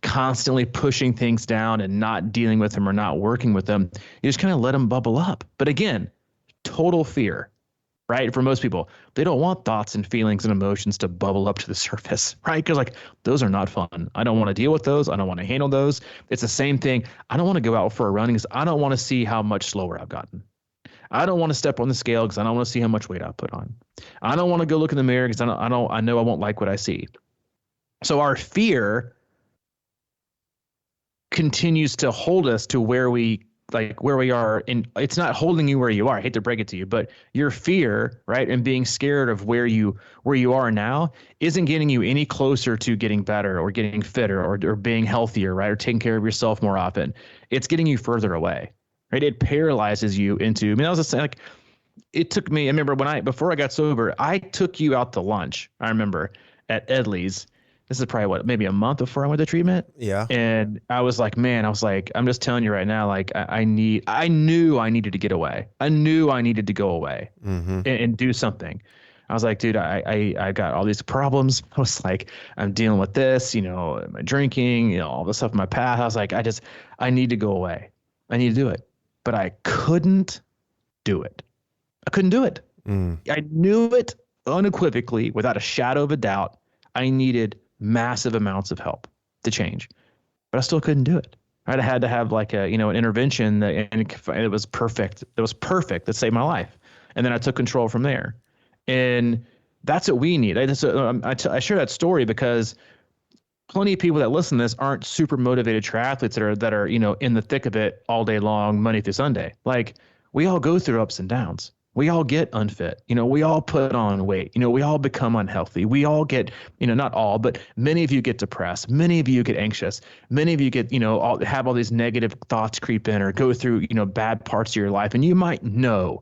constantly pushing things down and not dealing with them or not working with them. You just kind of let them bubble up. But again, total fear, right? For most people, they don't want thoughts and feelings and emotions to bubble up to the surface, right? Because those are not fun. I don't want to deal with those. I don't want to handle those. It's the same thing. I don't want to go out for a run because I don't want to see how much slower I've gotten. I don't want to step on the scale because I don't want to see how much weight I put on. I don't want to go look in the mirror because I know I won't like what I see. So our fear continues to hold us to where we like where we are, and it's not holding you where you are. I hate to break it to you, but your fear, right, and being scared of where you are now isn't getting you any closer to getting better or getting fitter or being healthier, right, or taking care of yourself more often. It's getting you further away, right? It paralyzes you into. I mean, I was just saying, like, it took me. I remember before I got sober, I took you out to lunch. I remember at Edley's. This is probably maybe a month before I went to treatment. Yeah. And I was like, man, I'm just telling you right now, like I knew I needed to get away. I knew I needed to go away and do something. I was like, dude, I got all these problems. I was like, I'm dealing with this, my drinking, all the stuff in my past. I was like, I need to go away. I need to do it. But I couldn't do it. I couldn't do it. I knew it unequivocally, without a shadow of a doubt. I needed massive amounts of help to change, but I still couldn't do it. Right? I had to have like an intervention and it was perfect. It was perfect that saved my life. And then I took control from there. And that's what we need. I share that story because plenty of people that listen to this aren't super motivated triathletes that are, in the thick of it all day long, Monday through Sunday. Like, we all go through ups and downs. We all get unfit. We all put on weight. We all become unhealthy. We all get, not all, but many of you get depressed. Many of you get anxious. Many of you get, have all these negative thoughts creep in or go through, bad parts of your life. And you might know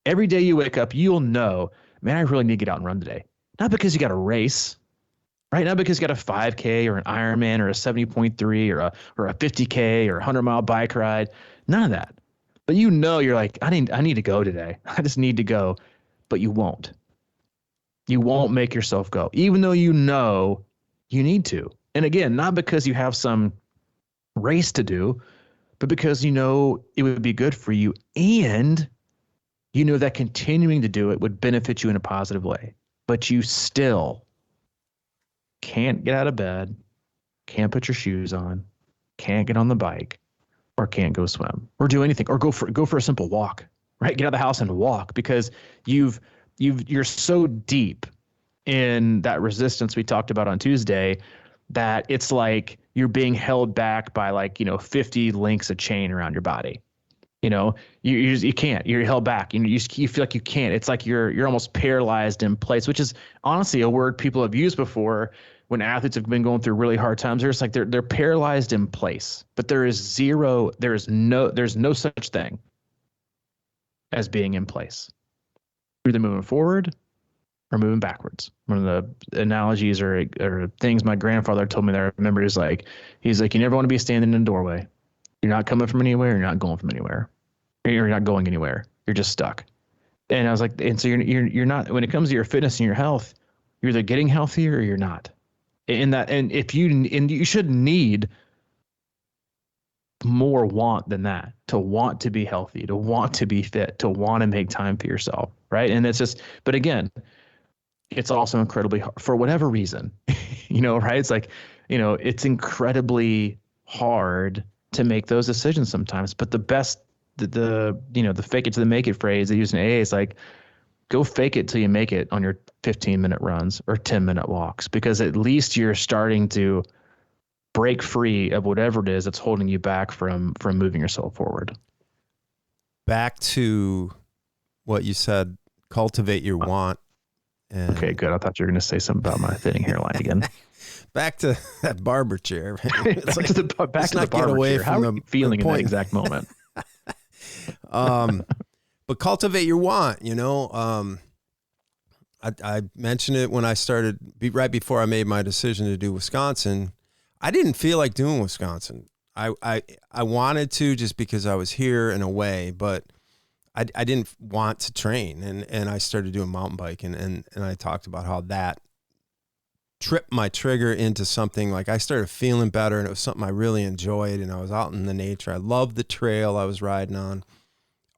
every day you wake up, you'll know, man, I really need to get out and run today. Not because you got a race, right? Not because you got a 5K or an Ironman or a 70.3 or a 50K or a 100-mile bike ride. None of that. But you're like, I need to go today. I just need to go. But you won't. You won't make yourself go, even though you know you need to. And again, not because you have some race to do, but because it would be good for you. And that continuing to do it would benefit you in a positive way. But you still can't get out of bed, can't put your shoes on, can't get on the bike, or can't go swim or do anything or go for a simple walk, right? Get out of the house and walk because you're so deep in that resistance we talked about on Tuesday that it's like you're being held back by 50 links of chain around your body. You can't, you're held back. You feel like you can't. It's like you're almost paralyzed in place, which is honestly a word people have used before when athletes have been going through really hard times. They're just like they're paralyzed in place. But there's no such thing as being in place. You're either moving forward or moving backwards. One of the analogies or things my grandfather told me that I remember is he's like, you never want to be standing in a doorway. You're not coming from anywhere. You're not going from anywhere. You're not going anywhere. You're just stuck. And I was like, and so you're not, when it comes to your fitness and your health, you're either getting healthier or you're not. And you should need more want than that, to want to be healthy, to want to be fit, to want to make time for yourself. Right. And it's just, but again, it's also incredibly hard for whatever reason, right? It's like, it's incredibly hard to make those decisions sometimes, but the best, the fake it to the make it phrase they use in AA is like, go fake it till you make it on your 15-minute runs or 10-minute walks, because at least you're starting to break free of whatever it is that's holding you back from moving yourself forward. Back to what you said, cultivate your want. And okay, good. I thought you were going to say something about my thinning hairline again. Back to that barber chair. Back to the barber chair. How are you feeling in that exact moment? But cultivate your want, I mentioned it when I started, right before I made my decision to do Wisconsin. I didn't feel like doing Wisconsin. I wanted to, just because I was here in a way, but I didn't want to train. And I started doing mountain biking, and I talked about how that tripped my trigger into something. Like, I started feeling better, and it was something I really enjoyed, and I was out in the nature. I loved the trail I was riding on,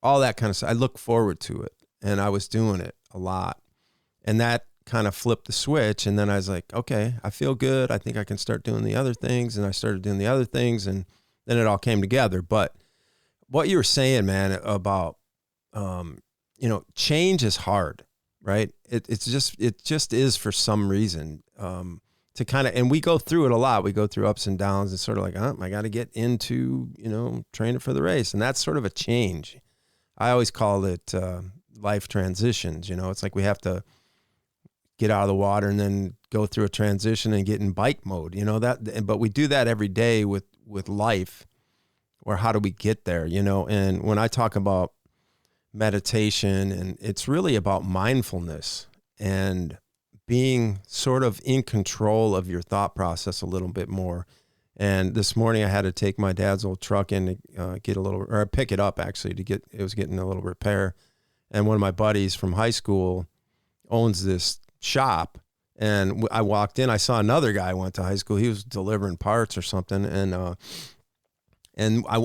all that kind of stuff. I looked forward to it, and I was doing it a lot. And that kind of flipped the switch. And then I was like, okay, I feel good. I think I can start doing the other things. And I started doing the other things, and then it all came together. But what you were saying, man, about, change is hard, right? It just is for some reason. to kind of, and we go through it a lot. We go through ups and downs and sort of like, I got to get into, training for the race. And that's sort of a change. I always call it life transitions. It's like we have to get out of the water and then go through a transition and get in bike mode, but we do that every day with life, or how do we get there, and when I talk about meditation, and it's really about mindfulness and being sort of in control of your thought process a little bit more. And this morning I had to take my dad's old truck in to pick it up actually it was getting a little repair. And one of my buddies from high school owns this shop. And I walked in, I saw another guy I went to high school. He was delivering parts or something. And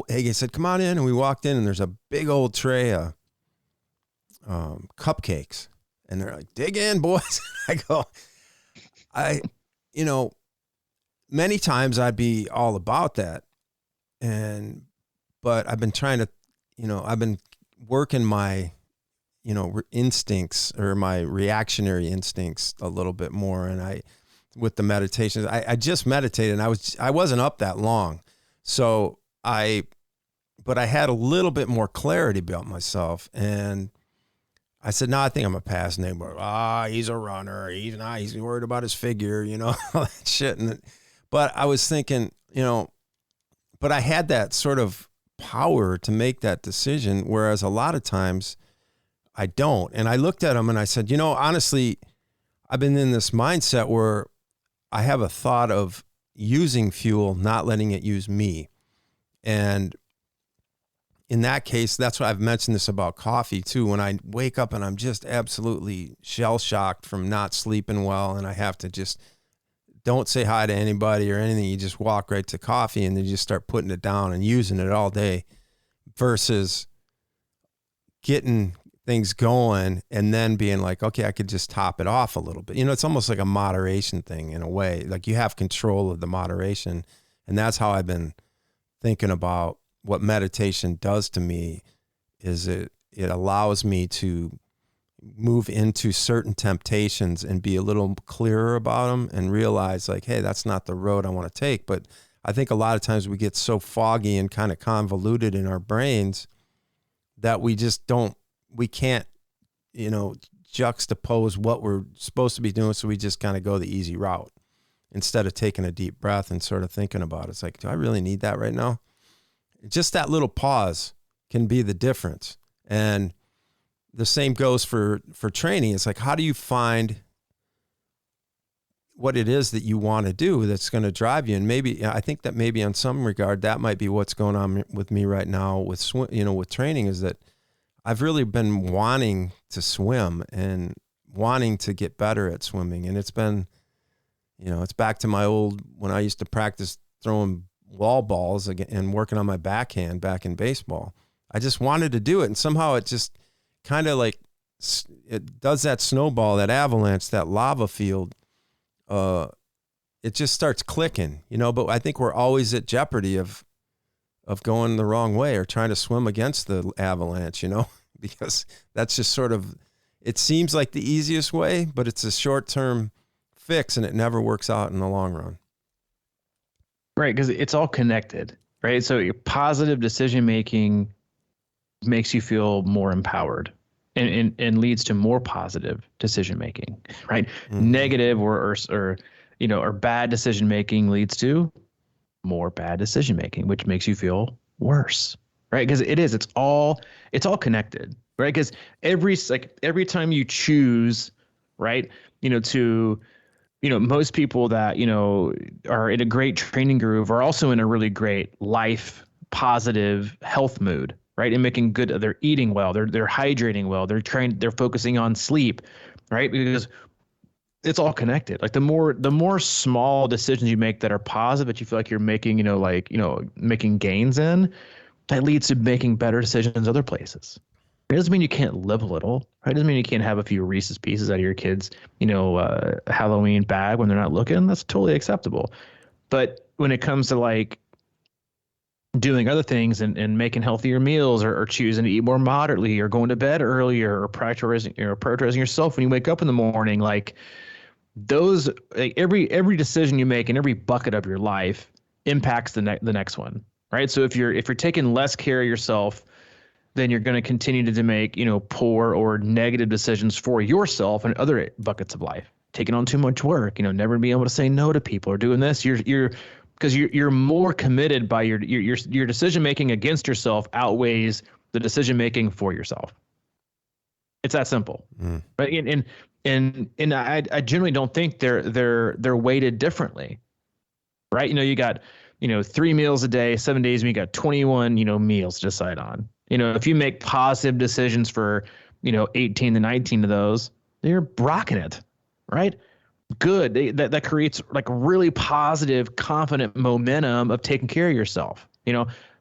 he said, come on in. And we walked in, and there's a big old tray of cupcakes. And they're like, dig in, boys. I go, many times I'd be all about that. But I've been trying to, I've been working my, instincts, or my reactionary instincts a little bit more. And with the meditations, I just meditated, and I wasn't up that long. So but I had a little bit more clarity about myself. And I said, no, I think I'm a past neighbor. He's a runner. He's not, he's worried about his figure, all that shit. But I was thinking, but I had that sort of power to make that decision. Whereas a lot of times I don't. And I looked at him and I said, honestly, I've been in this mindset where I have a thought of using fuel, not letting it use me. And in that case, that's why I've mentioned this about coffee too. When I wake up and I'm just absolutely shell shocked from not sleeping well, and I have to just don't say hi to anybody or anything. You just walk right to coffee and then you just start putting it down and using it all day, versus getting things going and then being like, okay, I could just top it off a little bit. It's almost like a moderation thing in a way. Like you have control of the moderation. And that's how I've been thinking about what meditation does to me. Is it allows me to move into certain temptations and be a little clearer about them and realize like, hey, that's not the road I want to take. But I think a lot of times we get so foggy and kind of convoluted in our brains that we can't, juxtapose what we're supposed to be doing. So we just kind of go the easy route instead of taking a deep breath and sort of thinking about it. It's like, do I really need that right now? Just that little pause can be the difference. And the same goes for training. It's like, how do you find what it is that you want to do that's going to drive you? And maybe, I think that maybe in some regard, that might be what's going on with me right now with with training, is that I've really been wanting to swim and wanting to get better at swimming. And it's been, it's back to my old, when I used to practice throwing wall balls again and working on my backhand back in baseball. I just wanted to do it. And somehow it just kind of like, it does that snowball, that avalanche, that lava field. It just starts clicking, but I think we're always at jeopardy of going the wrong way or trying to swim against the avalanche, because that's just sort of, it seems like the easiest way, but it's a short-term fix and it never works out in the long run. Right. Because it's all connected, right? So your positive decision-making makes you feel more empowered and leads to more positive decision-making, right? Mm-hmm. Negative or bad decision-making leads to more bad decision-making, which makes you feel worse, right? Because it's all connected, right? Because every time you choose, right, most people that, are in a great training groove are also in a really great life, positive health mood, right? And making good, they're eating well, they're hydrating well, they're focusing on sleep, right? Because it's all connected. Like the more small decisions you make that are positive, that you feel like you're making, making gains in, that leads to making better decisions other places. It doesn't mean you can't live a little, right? It doesn't mean you can't have a few Reese's Pieces out of your kids, Halloween bag when they're not looking. That's totally acceptable. But when it comes to like doing other things and making healthier meals or choosing to eat more moderately or going to bed earlier or prioritizing yourself when you wake up in the morning, like those, like, every decision you make in every bucket of your life impacts the next one, right? So if you're taking less care of yourself, then you're going to continue to make, poor or negative decisions for yourself and other buckets of life. Taking on too much work, never being able to say no to people or doing this. Because you're more committed by your decision making against yourself outweighs the decision making for yourself. It's that simple, right? And I generally don't think they're weighted differently, right? You got 3 meals a day, 7 days, and you got 21 meals to decide on. If you make positive decisions for 18 to 19 of those, you're rocking it, right? Good. That creates like really positive, confident momentum of taking care of yourself.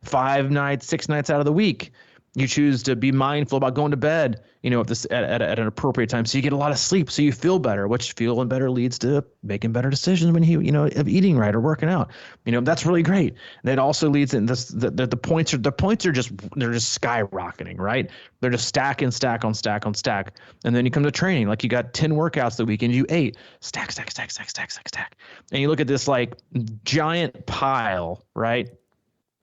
5 nights, 6 nights out of the week, you choose to be mindful about going to bed, at an appropriate time, so you get a lot of sleep, so you feel better, which feeling better leads to making better decisions when of eating right or working out. That's really great. And it also leads in this, the points are just skyrocketing, right? They're just stack on stack on stack. And then you come to training, like you got 10 workouts the weekend, you ate, stack. And you look at this like giant pile, right,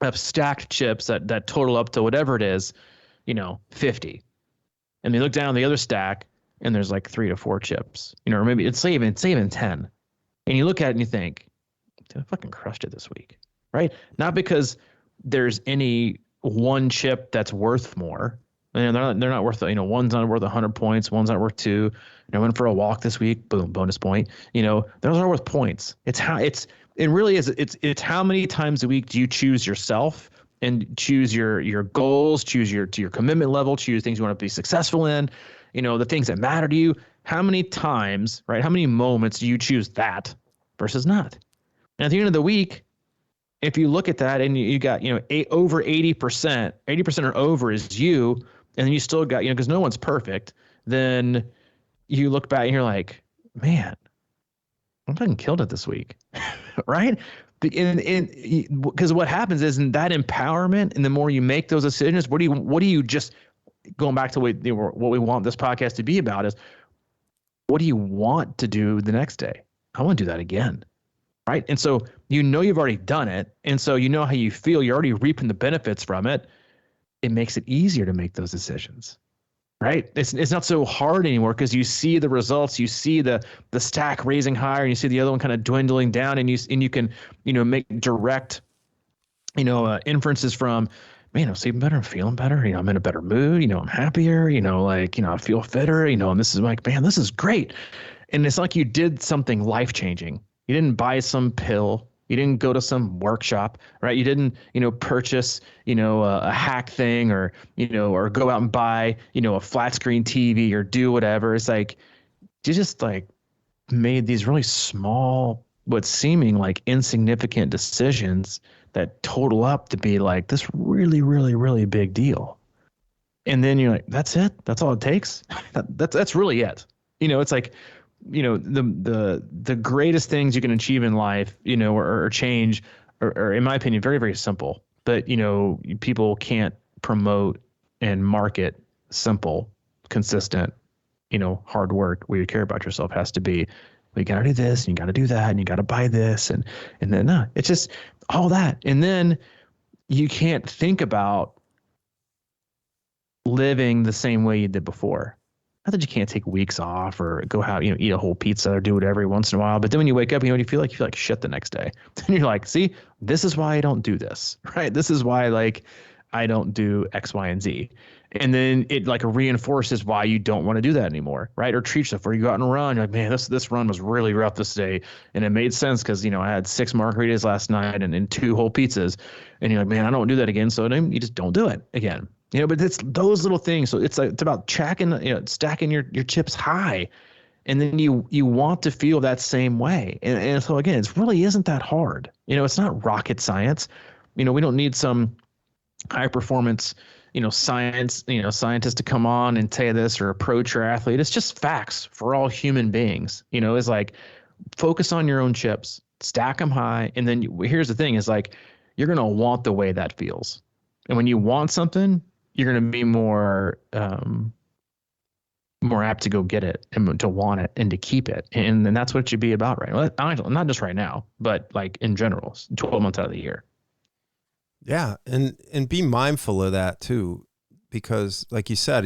of stacked chips that total up to whatever it is, 50. And you look down the other stack and there's like 3 to 4 chips, or maybe it's even 10. And you look at it and you think, I fucking crushed it this week, right? Not because there's any one chip that's worth more. And they're not worth, one's not worth 100 points, one's not worth 2. I went for a walk this week, boom, bonus point. Those are worth points. It really is. It's how many times a week do you choose yourself and choose your goals, choose your commitment level, choose things you want to be successful in, the things that matter to you. How many times, right? How many moments do you choose that versus not? And at the end of the week, if you look at that and you got, over 80% or over is you, and then you still got, because no one's perfect, then you look back and you're like, man, I fucking killed it this week. Right? Because what happens is, in that empowerment, and the more you make those decisions, what do you just, going back to what we want this podcast to be about, is what do you want to do the next day? I want to do that again. Right? And so you've already done it, and so you know how you feel, you're already reaping the benefits from it. It makes it easier to make those decisions. Right? It's not so hard anymore, because you see the results, you see the stack raising higher, and you see the other one kind of dwindling down, and you can make direct inferences from, man, I'm sleeping better, I'm feeling better, I'm in a better mood, I'm happier, I feel fitter, and this is like, man, this is great. And it's like you did something life-changing. You didn't buy some pill. You didn't go to some workshop, right? You didn't, purchase, a hack thing, or go out and buy, a flat screen TV, or do whatever. It's like, you just like made these really small, but seeming like insignificant decisions that total up to be like this really, really, really big deal. And then you're like, that's it? That's all it takes? That's really it. It's like, the greatest things you can achieve in life, or change, or in my opinion, very, very simple. But, people can't promote and market simple, consistent, hard work where you care about yourself. Has to be, well, you got to do this, and you got to do that, and you got to buy this. And then, no, it's just all that. And then you can't think about living the same way you did before. Not that you can't take weeks off or go out, eat a whole pizza or do it every once in a while. But then when you wake up, you feel like shit the next day. And you're like, see, this is why I don't do this, right? This is why, like, I don't do X, Y, and Z. And then it like reinforces why you don't want to do that anymore, right? Or treat yourself, or you go out and run. You're like, man, this run was really rough this day. And it made sense because, I had 6 margaritas last night and 2 whole pizzas. And you're like, man, I don't do that again. So then you just don't do it again. But it's those little things. So it's about stacking your chips high, and then you want to feel that same way. And so again, it really isn't that hard. It's not rocket science. We don't need some high performance, scientist to come on and say this, or a pro triathlete. It's just facts for all human beings. It's like, focus on your own chips, stack them high, and then here's the thing: is like, you're gonna want the way that feels, and when you want something, you're going to be more more apt to go get it and to want it and to keep it. And then that's what it should be about, right? Well, not just right now, but like in general, 12 months out of the year. Yeah. And be mindful of that too, because like you said,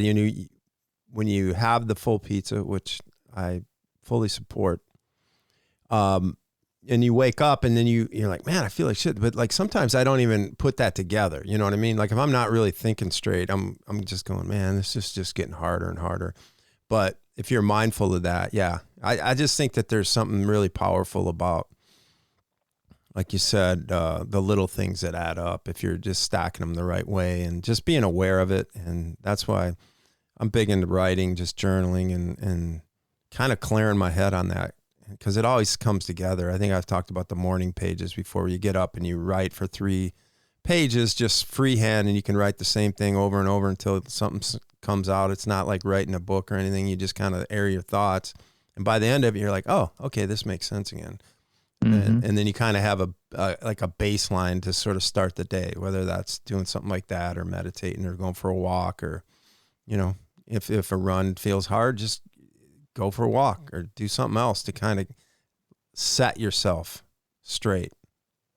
when you have the full pizza, which I fully support, and you wake up and then you're like, man, I feel like shit. But like, sometimes I don't even put that together. You know what I mean? Like if I'm not really thinking straight, I'm just going, man, this is just getting harder and harder. But if you're mindful of that, yeah, I just think that there's something really powerful about, like you said, the little things that add up if you're just stacking them the right way and just being aware of it. And that's why I'm big into writing, just journaling and kind of clearing my head on that, because it always comes together. I think I've talked about the morning pages before. You get up and you write for 3 pages, just freehand, and you can write the same thing over and over until something comes out. It's not like writing a book or anything. You just kind of air your thoughts. And by the end of it, you're like, oh, okay, this makes sense again. Mm-hmm. And then you kind of have like a baseline to sort of start the day, whether that's doing something like that or meditating or going for a walk, or, if a run feels hard, just go for a walk or do something else to kind of set yourself straight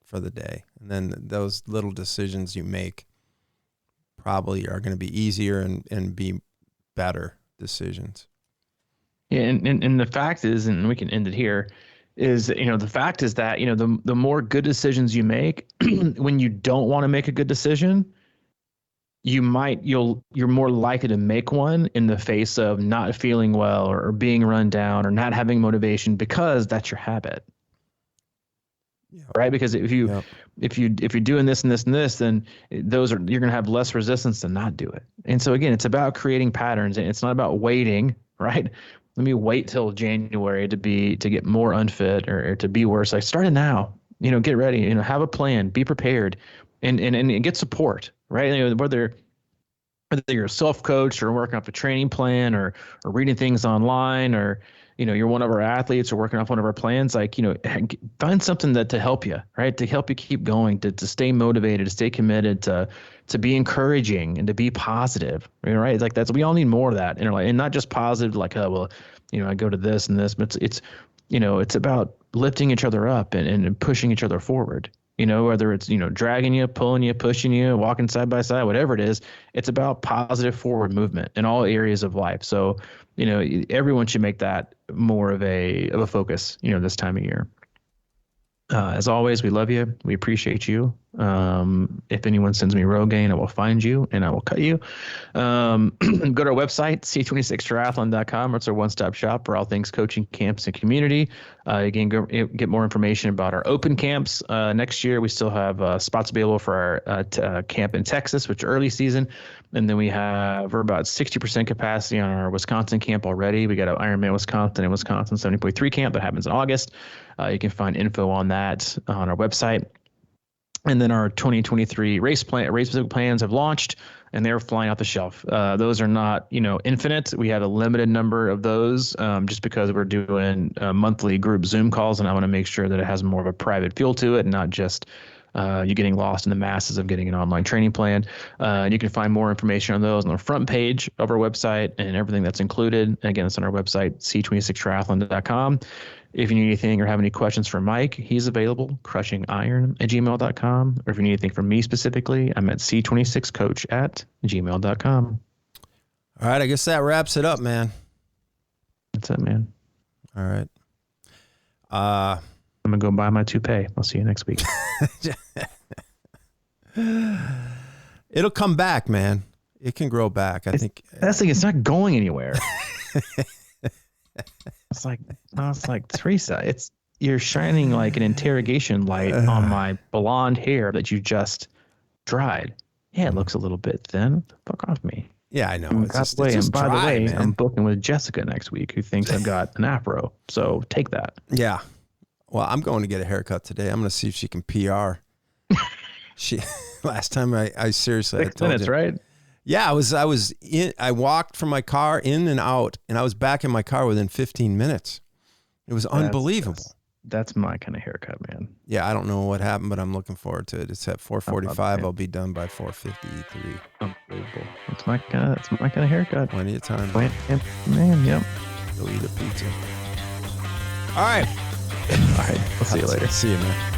for the day. And then those little decisions you make probably are going to be easier and be better decisions. Yeah. And the fact is, and we can end it here, is, the fact is that, the more good decisions you make, when you don't want to make a good decision, you're more likely to make one in the face of not feeling well or being run down or not having motivation, because that's your habit. Yeah. Right. Because if you're doing this and this and this, then you're going to have less resistance to not do it. And so again, it's about creating patterns, and it's not about waiting, right? Let me wait till January to get more unfit or to be worse. I started now, get ready, have a plan, be prepared, and get support, right? Whether you're a self-coach or working off a training plan or reading things online, or, you're one of our athletes or working off one of our plans, like, find something to help you, right? To help you keep going, to stay motivated, to stay committed, to be encouraging and to be positive, right? It's like we all need more of that in our life, and not just positive, like, oh, well, I go to this and this, but it's about lifting each other up and pushing each other forward. Whether it's, dragging you, pulling you, pushing you, walking side by side, whatever it is, it's about positive forward movement in all areas of life. So, everyone should make that more of a focus, this time of year. As always, we love you. We appreciate you. If anyone sends me Rogaine, I will find you and I will cut you. Go to our website, C26triathlon.com. It's our one-stop shop for all things coaching, camps, and community. Again, get more information about our open camps. Next year, we still have spots available for our camp in Texas, which is early season. And then we're about 60% capacity on our Wisconsin camp already. We got an Ironman Wisconsin and Wisconsin 70.3 camp that happens in August. You can find info on that on our website. And then our 2023 race specific plans have launched, and they're flying off the shelf. Those are not, infinite. We have a limited number of those, just because we're doing monthly group Zoom calls, and I want to make sure that it has more of a private feel to it, and not just you getting lost in the masses of getting an online training plan. And you can find more information on those on the front page of our website and everything that's included. And again, it's on our website, C26triathlon.com. If you need anything or have any questions for Mike, he's available, CrushingIron@gmail.com. Or if you need anything from me specifically, I'm at C26coach@gmail.com. All right, I guess that wraps it up, man. That's it, man. All right. I'm going to go buy my toupee. I'll see you next week. It'll come back, man. It can grow back. That's the thing. It's not going anywhere. It's like Teresa, you're shining like an interrogation light on my blonde hair that you just dried. Yeah, it looks a little bit thin. Fuck off me. Yeah, I know. And by the way, man. I'm booking with Jessica next week, who thinks I've got an afro. So take that. Yeah. Well, I'm going to get a haircut today. I'm going to see if she can PR. Last time I seriously 6 minutes, right? Yeah, I walked from my car in and out, and I was back in my car within 15 minutes. It was unbelievable. That's my kind of haircut, man. Yeah, I don't know what happened, but I'm looking forward to it. It's at 4:45. I'll be done by 4:53. That's my kind of haircut. Plenty of time. Man, yep. Go eat a pizza. All right. All right. We'll see you later. See you, man.